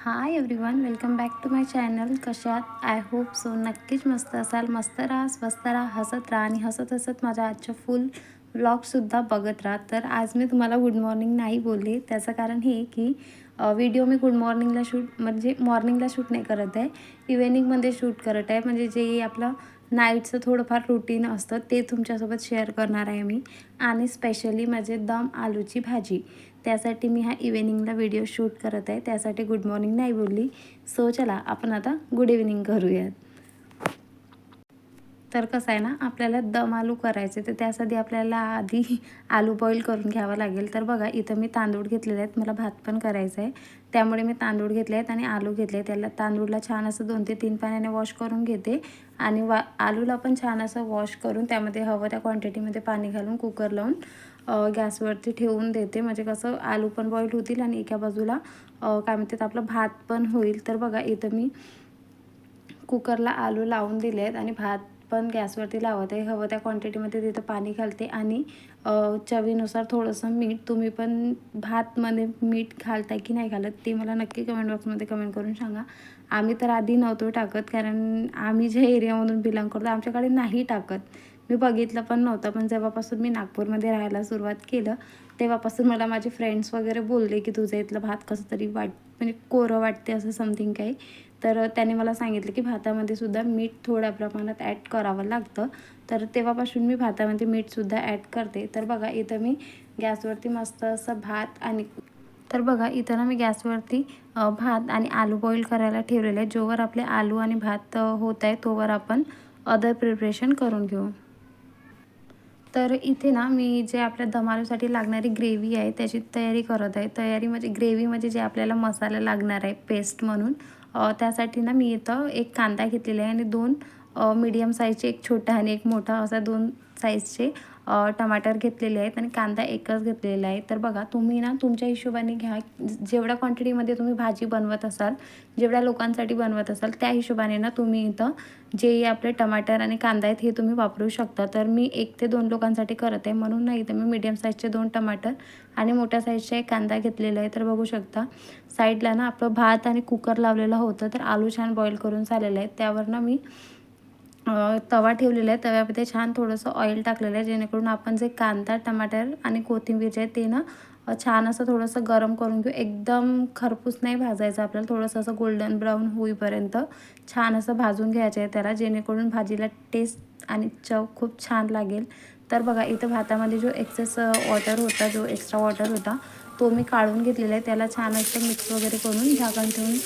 High everyone, welcome back to my channel. कशात I hope so नक्कीच मस्त असाल. मस्त राहा, स्वस्त राहा, हसत राहा आणि हसत हसत माझ्या आजच्या फुल व्लॉगसुद्धा बघत राहा. तर आज मी तुम्हाला गुड मॉर्निंग नाही बोलले. त्याचं कारण हे की व्हिडिओ मी गुड मॉर्निंगला शूट म्हणजे मॉर्निंगला शूट नाही करत आहे, इव्हिनिंगमध्ये शूट करत आहे. म्हणजे जे आपलं नाईटचं थोडंफार रुटीन असतं ते तुमच्यासोबत शेअर करणार आहे मी. आणि स्पेशली माझे दम आलूची भाजी, त्यासाठी मी हा इव्हिनिंगला व्हिडिओ शूट करत आहे. त्यासाठी गुड मॉर्निंग नाही बोलली. सो चला आपण आता गुड इव्हिनिंग करूयात. तर कसं आहे ना, आपल्याला दम आलू करायचे, तर त्यासाठी आपल्याला आधी आलू बॉईल करून घ्यावं लागेल. तर बघा इथं मी तांदूळ घेतलेले आहेत, मला भात पण करायचा आहे, त्यामुळे मी तांदूळ घेतले आहेत आणि आलू घेतले. त्याला तांदूळला छान असं 2 ते 3 पाण्याने वॉश करून घेते आणि आलूला पण छान असं वॉश करून त्यामध्ये हवं त्या क्वांटिटीमध्ये पाणी घालून कुकर लावून गॅसवरती ठेवून देते. म्हणजे कसं आलू पण बॉईल होतील आणि एका बाजूला काय म्हणतात आपलं भात पण होईल. तर बघा इथं मी कुकरला आलू लावून दिले आहेत आणि भात पण गॅसवरती लावत आहे. हवं त्या क्वांटिटीमध्ये तिथं पाणी घालते आणि चवीनुसार थोडंसं मीठ. तुम्ही पण भातमध्ये मीठ घालताय की नाही घालत ते मला नक्की कमेंट बॉक्समध्ये कमेंट करून सांगा. आम्ही तर आधी नव्हतो टाकत, कारण आम्ही ज्या एरियामधून बिलॉंग करतो आमच्याकडे नाही टाकत. मी बघितलं पण नव्हतं, पण जेव्हापासून मी नागपूरमध्ये राहायला सुरुवात केलं तेव्हापासून मला माझे फ्रेंड्स वगैरे बोलले की तुझं इथलं भात कसं तरी म्हणजे कोरं वाटते असं समथिंग काही. तर त्याने मला सांगितलं की भातामध्ये सुद्धा मीठ थोड्या प्रमाणात ॲड करावं लागतं. तर तेव्हापासून मी भातामध्ये मीठसुद्धा ॲड करते. तर बघा इथं मी गॅसवरती मस्त असं भात आणि तर बघा इथं ना मी गॅसवरती भात आणि आलू बॉईल करायला ठेवलेले आहे. जोवर आपले आलू आणि भात होत आहे तोवर आपण अदर प्रिपरेशन करून घेऊ. तर इथे ना मी जे आपल्या दम आलूसाठी लागणारी ग्रेव्ही आहे त्याची तयारी करत आहे. तयारी म्हणजे ग्रेव्ही म्हणजे जे आपल्याला मसाला लागणार आहे पेस्ट म्हणून. त्यासाठी ना मी इथं एक कांदा घेतलेला आहे आणि 2 मीडियम साईजचे, एक छोटा आणि एक मोठा असा 2 साईजचे टमाटर घेतलेले आहेत आणि कांदा एकच घेतलेला आहे. तर बघा तुम्ही ना तुमच्या हिशोबाने घ्या. जेवढ्या क्वांटिटीमध्ये तुम्ही भाजी बनवत असाल, जेवढ्या लोकांसाठी बनवत असाल त्या हिशोबाने ना तुम्ही इथं जे आपले टमाटर आणि कांदा आहेत हे तुम्ही वापरू शकता. तर मी 1 ते 2 लोकांसाठी करत आहे म्हणून ना इथं मी मीडियम साईजचे 2 टमाटर आणि मोठ्या साईजचा एक कांदा घेतलेला आहे. तर बघू शकता साईडला ना आपलं भात आणि कुकर लावलेलं होतं, तर आलू छान बॉईल करून झालेलं आहे. त्यावर ना मी तवा ठेवलेला आहे. तव्यामध्ये छान थोडंसं ऑइल टाकलेलं आहे, जेणेकरून आपण जे कांदा, टमाटर आणि कोथिंबीर जे आहे ते ना छान असं थोडंसं गरम करून घेऊ. एकदम खरपूस नाही भाजायचं आपल्याला, थोडंसं असं गोल्डन ब्राऊन होईपर्यंत छान असं भाजून घ्यायचं आहे त्याला, जेणेकरून भाजीला टेस्ट आणि चव खूप छान लागेल. तर बघा इथं भातामध्ये जो एक्सेस वॉटर होता, जो एक्स्ट्रा वॉटर होता तो मी काढून घेतलेला आहे. त्याला छान असं मिक्स वगैरे करून झाकण ठेवून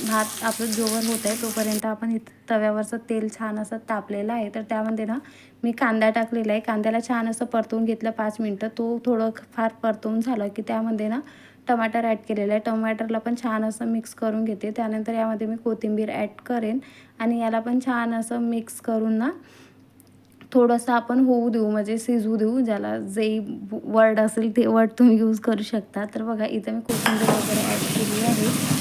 भात आपलं जोवर होत आहे तोपर्यंत आपण इथं तव्यावरचं तेल छान असं तापलेलं आहे. तर त्यामध्ये ना मी कांदा टाकलेला आहे. कांद्याला छान असं परतवून घेतलं 5 मिनटं. तो थोडं फार परतवून झालं की त्यामध्ये ना टमाटर ॲड केलेलं आहे. टमाटरला पण छान असं मिक्स करून घेते. त्यानंतर यामध्ये मी कोथिंबीर ॲड करेन आणि याला पण छान असं मिक्स करून ना थोडंसं आपण होऊ देऊ, म्हणजे शिजू देऊ. ज्याला जे वर्ड असेल ते वर्ड तुम्ही यूज करू शकता. तर बघा इथं मी कोथिंबीर वगैरे ॲड केली आहे.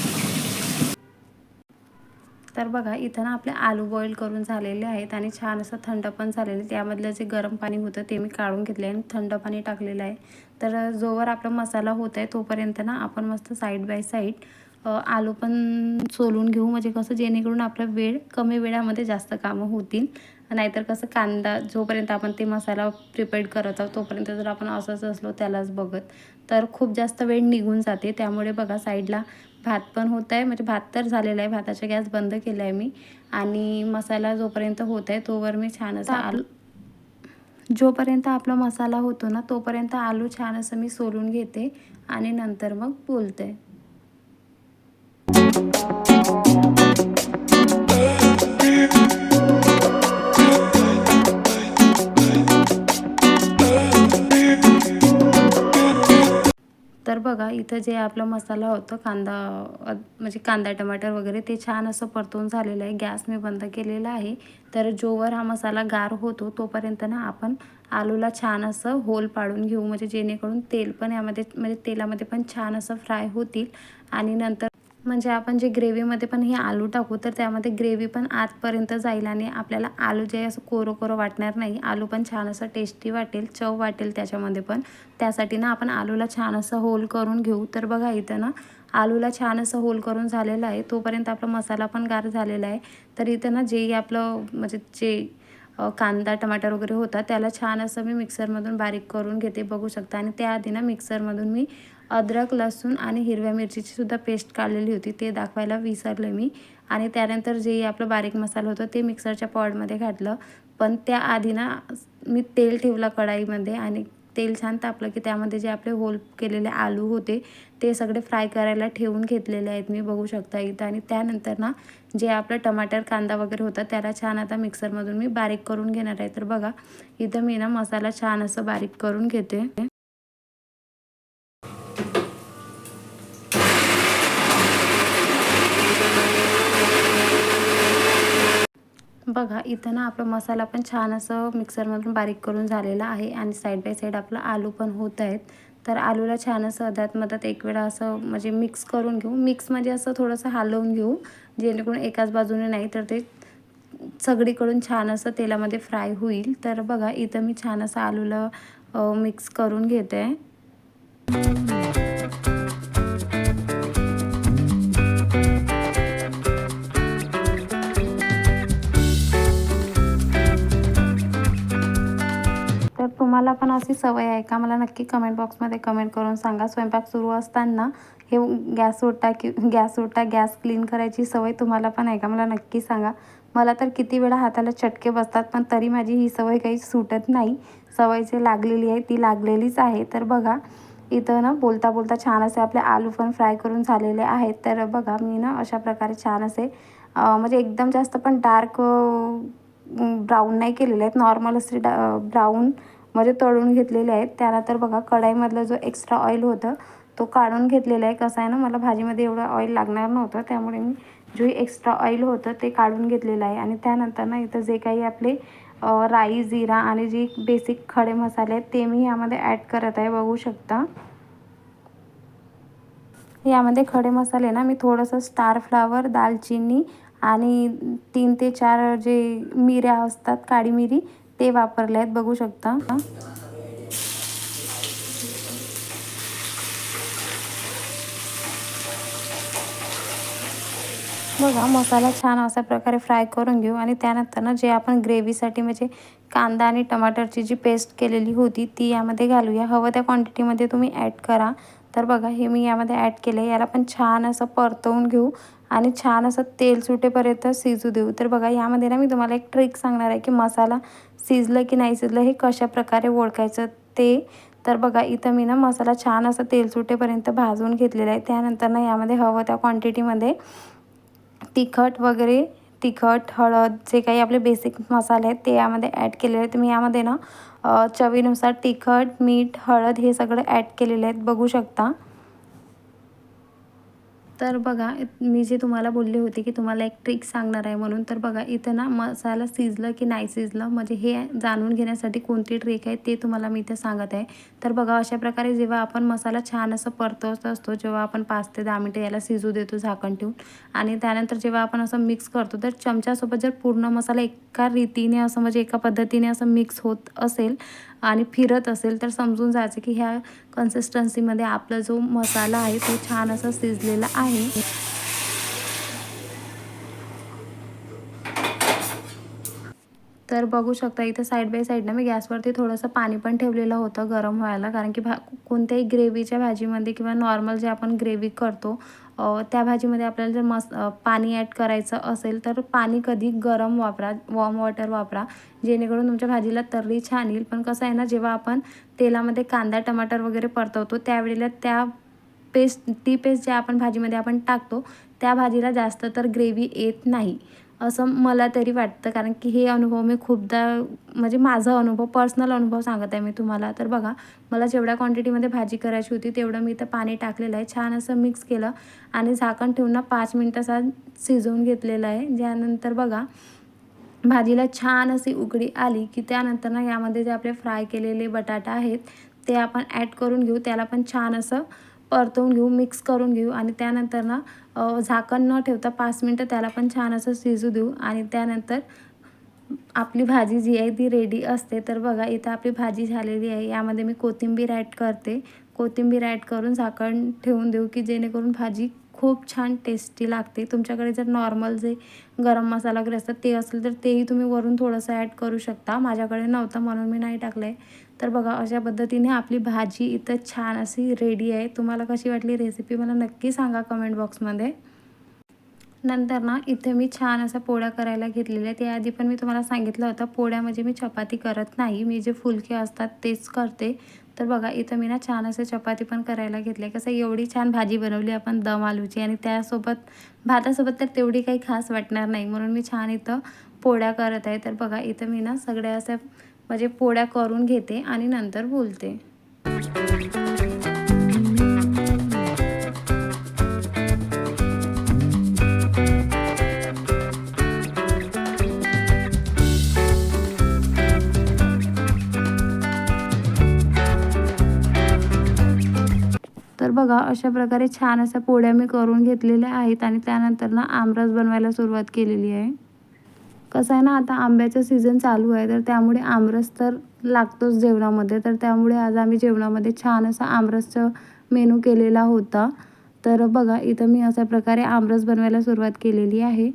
तर बघा इथं ना आपले आलू बॉईल करून झालेले आहेत आणि छान असं थंड पण झालेलं. त्यामधलं जे गरम पाणी होतं ते मी काढून घेतले आणि थंड पाणी टाकलेलं आहे. तर जोवर आपला मसाला होत आहे तोपर्यंत ना आपण मस्त साईड बाय साईड आलू पण सोलून घेऊ. म्हणजे कसं जेणेकरून आपला कमी वेळामध्ये जास्त कामं होतील. नाहीतर कसं कांदा जोपर्यंत आपण ते मसाला प्रिपेअर करत आहोत तोपर्यंत जर आपण असंच असलो त्यालाच बघत तर खूप जास्त वेळ निघून जाते. त्यामुळे बघा साईडला भात पण होत आहे, म्हणजे भात तर झालेला आहे, भाताचा गॅस बंद केला आहे मी. आणि मसाला जोपर्यंत होत आहे तोवर मी छान असं जोपर्यंत आपला मसाला होतो ना तोपर्यंत आलू छान असं मी सोलून घेते आणि नंतर मग बोलते. तर बघा इथं जे आपला मसाला होतं म्हणजे कांदा टमाटर वगैरे ते छान असं परतून झालेलं आहे. गॅस मी बंद केलेला आहे. तर जोवर हा मसाला गार होतो तोपर्यंत ना आपण आलूला छान असं होल पाडून घेऊ, म्हणजे जेणेकरून तेल पण यामध्ये म्हणजे तेलामध्ये पण छान असं फ्राय होतील. आणि नंतर म्हणजे आपण जे ग्रेव्हीमध्ये पण हे आलू टाकू तर त्यामध्ये ग्रेव्ही पण आतपर्यंत जाईल आणि आपल्याला आलू जे असं कोरं कोरं वाटणार नाही. आलू पण छान असं टेस्टी वाटेल, चव वाटेल त्याच्यामध्ये पण. त्यासाठी ना आपण आलूला छान असं होल करून घेऊ. तर बघा इथं ना आलूला छान असं होल करून झालेलं आहे. तोपर्यंत आपला मसाला पण गार झालेला आहे. तर इथं ना जेही आपलं म्हणजे जे कांदा टमाटर वगैरे होता त्याला छान असं मी मिक्सरमधून बारीक करून घेते, बघू शकता. आणि त्याआधी ना मिक्सरमधून मी अद्रक, लसूण आणि हिरव्या मिरचीची सुद्धा पेस्ट काढलेली होती, ते दाखवायला विसरले मी. आणि त्यानंतर जे आपलं बारीक मसाला होतं ते मिक्सरच्या पॉटमध्ये घातलं. पण त्याआधी ना मी तेल ठेवलं कढाईमध्ये आणि तेल छान तापलं की त्यामध्ये जे आपले होल केलेले आलू होते ते सगळे फ्राय करायला ठेवून घेतलेले आहेत मी, बघू शकता इथं. आणि त्यानंतर ना जे आपलं टमाटर कांदा वगैरे होता त्याला छान आता मिक्सरमधून मी बारीक करून घेणार आहे. तर बघा इथं मी ना मसाला छान असं बारीक करून घेते. बघा इथं ना आपला मसाला पण छान असं मिक्सरमधून बारीक करून झालेला आहे आणि साईड बाय साईड आपलं आलू पण होत आहेत. तर आलूला छान असं अध्यात्मधात एक वेळा असं म्हणजे मिक्स करून घेऊ. मिक्स म्हणजे असं थोडंसं हलवून घेऊ, जेणेकरून एकाच बाजूने नाही तर ते सगळीकडून छान असं तेलामध्ये फ्राय होईल. तर बघा इथं मी छान असं आलूला मिक्स करून घेते. तर तुम्हाला पण अशी सवय आहे का? मला नक्की कमेंट बॉक्समध्ये कमेंट करून सांगा. स्वयंपाक सुरू असताना हे गॅस क्लीन करायची सवय तुम्हाला पण आहे का? मला नक्की सांगा. मला तर किती वेळा हाताला चटके बसतात, पण तरी माझी ही सवय काही सुटत नाही. सवय जी लागलेली आहे ती लागलेलीच आहे. तर बघा इथं ना बोलता बोलता छान असे आपले आलू पण फ्राय करून झालेले आहेत. तर बघा मी ना अशा प्रकारे छान असे म्हणजे एकदम जास्त पण डार्क ब्राऊन नाही केलेले आहेत, नॉर्मल असे ब्राऊन म्हणजे तळून घेतलेले आहेत. त्यानंतर बघा कढाईमधलं जो एक्स्ट्रा ऑइल होतं तो काढून घेतलेला आहे. कसं आहे ना, मला भाजीमध्ये एवढं ऑइल लागणार नव्हतं, त्यामुळे मी जे एक्स्ट्रा ऑइल होतं ते काढून घेतलेलं आहे. आणि त्यानंतर ना इथं जे काही आपले राई, जिरा आणि जे बेसिक खडे मसाले आहेत ते मी यामध्ये ॲड करत आहे, बघू शकता. यामध्ये खडे मसाले ना मी थोडंसं स्टार फ्लावर, दालचिनी आणि 3 ते 4 जे मिऱ्या असतात काळी मिरी ते वापरले आहेत, बघू शकता. बघा मसाला छान अशा प्रकारे फ्राय करून घेऊ आणि त्यानंतर ना जे आपण ग्रेव्हीसाठी म्हणजे कांदा आणि टमाटरची जी पेस्ट केलेली होती ती यामध्ये घालूया. हवं त्या क्वांटिटीमध्ये तुम्ही ॲड करा. तर बघा हे मी यामध्ये ॲड केलं आहे. याला पण छान असं परतवून घेऊ आणि छान असं तेल सुटेपर्यंत शिजू देऊ. तर बघा यामध्ये ना मी तुम्हाला एक ट्रिक सांगणार आहे की मसाला शिजलं की नाही शिजलं हे कशाप्रकारे ओळखायचं ते. तर बघा इथं मी ना मसाला छान असं तेल सुटेपर्यंत भाजून घेतलेला आहे. त्यानंतर ना यामध्ये हवं त्या क्वांटिटीमध्ये तिखट, हळद जे काही आपले बेसिक मसाले आहेत ते यामध्ये ॲड केलेले आहेत. तुम्ही यामध्ये ना चवीनुसार तिखट, मीठ, हळद हे सगळं ॲड केलेले आहेत, बघू शकता. तर बघा मी जे तुम्हाला बोलले होते की तुम्हाला एक ट्रिक सांगणार आहे म्हणून. तर बघा इथं ना मसाला शिजलं की नाही शिजलं म्हणजे हे जाणून घेण्यासाठी कोणती ट्रिक आहे ते तुम्हाला मी इथे सांगत आहे. तर बघा अशा प्रकारे जेव्हा आपण मसाला छान असं परतवत असतो, जेव्हा आपण 5 ते 10 मिनिटं याला शिजू देतो झाकण ठेवून आणि त्यानंतर जेव्हा आपण असं मिक्स करतो तर चमच्यासोबत जर पूर्ण मसाला एका रीतीने असं म्हणजे एका पद्धतीने असं मिक्स होत असेल आणि फिरत असेल तर समजून जायचं की ह्या कन्सिस्टन्सीमध्ये आपला जो मसाला आहे तो छान असा शिजलेला आहे. तर बघू शकता इथं साईड बाय साईड ना मी गॅसवरती थोडंसं पाणी पण ठेवलेलं होतं गरम व्हायला, कारण की कोणत्याही ग्रेव्हीच्या भाजीमध्ये किंवा नॉर्मल जे आपण ग्रेव्ही करतो त्या भाजीमध्ये आपल्याला जर पाणी ॲड करायचं असेल तर पाणी कधी गरम वापरा, वॉर्म वॉटर वापरा, जेणेकरून तुमच्या भाजीला तर्री छान येईल. पण कसं आहे ना, जेव्हा आपण तेलामध्ये कांदा टमाटर वगैरे परतवतो त्यावेळेला ती पेस्ट ज्या आपण भाजीमध्ये आपण टाकतो त्या भाजीला जास्त तर ग्रेव्ही येत नाही असं मला तरी वाटतं. कारण की हे अनुभव मी खूपदा म्हणजे माझा अनुभव पर्सनल अनुभव सांगत आहे मी तुम्हाला. तर बघा मला जेवढ्या क्वांटिटीमध्ये भाजी करायची होती तेवढं मी इथं पाणी टाकलेलं आहे, छान असं मिक्स केलं आणि झाकण ठेवून 5 मिनटाचा शिजवून घेतलेलं आहे. ज्यानंतर बघा भाजीला छान अशी उकळी आली की त्यानंतर ना यामध्ये जे आपले फ्राय केलेले बटाटा आहेत ते आपण ॲड करून घेऊ. त्याला पण छान असं परतवून घेऊ, मिक्स करून घेऊ आणि त्यानंतर ना झाकण न ठेवता 5 मिनटं त्याला पण छान असं शिजू देऊ आणि त्यानंतर आपली भाजी जी आहे ती रेडी असते. तर बघा इथं आपली भाजी झालेली आहे. यामध्ये मी कोथिंबीर ॲड करते. कोथिंबीर ॲड करून झाकण ठेवून देऊ की जेणेकरून भाजी खूप छान टेस्टी लागते. तुमच्याकडे जर नॉर्मल जे गरम मसाला वगैरे असतात ते असेल तर तेही तुम्ही वरून थोडंसं ॲड करू शकता. माझ्याकडे नव्हतं म्हणून मी नाही टाकलं आहे. तर बघा अशा पद्धतीने आपली भाजी इथं छान अशी रेडी आहे. तुम्हाला कशी वाटली रेसिपी मला नक्की सांगा कमेंट बॉक्समध्ये. नंतर ना इथे मी छान अशा पोळ्या करायला घेतलेल्या आहेत. याआधी पण मी तुम्हाला सांगितलं होतं पोळ्या म्हणजे मी चपाती करत नाही, मी जे फुलके असतात तेच करते. तर बघा इथं मी ना छान असे चपाती पण करायला घेतले. कसं एवढी छान भाजी बनवली आपण दम आलूची आणि त्यासोबत भातासोबत तर तेवढी काही खास वाटणार नाही, म्हणून मी छान इथं पोळ्या करत आहे. तर बघा इथं मी ना सगळ्या अशा म्हणजे पोळ्या करून घेते आणि नंतर बोलते. तर बघा अशा प्रकारे छान अशा पोळ्या मी करून घेतलेल्या आहेत आणि त्यानंतर ना आमरस बनवायला सुरुवात केलेली आहे. कसं आहे ना आता आंब्याचं सीझन चालू आहे तर त्यामुळे आमरस तर लागतोच जेवणामध्ये. तर त्यामुळे आज आम्ही जेवणामध्ये छान असा आमरसचं मेनू केलेला होता. तर बघा इथं मी अशा प्रकारे आमरस बनवायला सुरुवात केलेली आहे.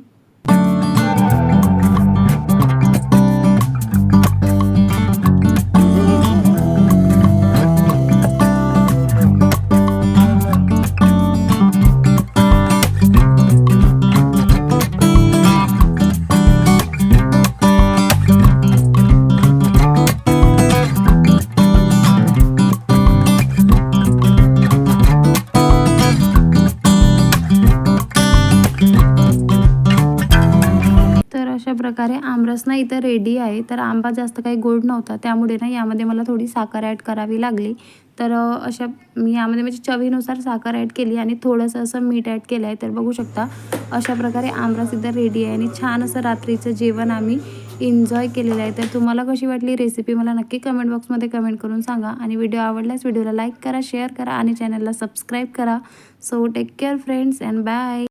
तर अशा प्रकारे आमरस ना इथं रेडी आहे. तर आंबा जास्त काही गोड नव्हता त्यामुळे ना यामध्ये मला थोडी साखर ॲड करावी लागली. तर अशा मी यामध्ये म्हणजे चवीनुसार साखर ॲड केली आणि थोडंसं असं मीठ ॲड केलं आहे. तर बघू शकता अशा प्रकारे आमरस इथं रेडी आहे आणि छान असं रात्रीचं जेवण आम्ही एन्जॉय केलेलं आहे. तर तुम्हाला कशी वाटली रेसिपी मला नक्की कमेंट बॉक्समध्ये कमेंट करून सांगा आणि व्हिडिओ आवडल्यास व्हिडिओला लाईक करा, शेअर करा आणि चॅनलला सबस्क्राईब करा. So take care friends and bye.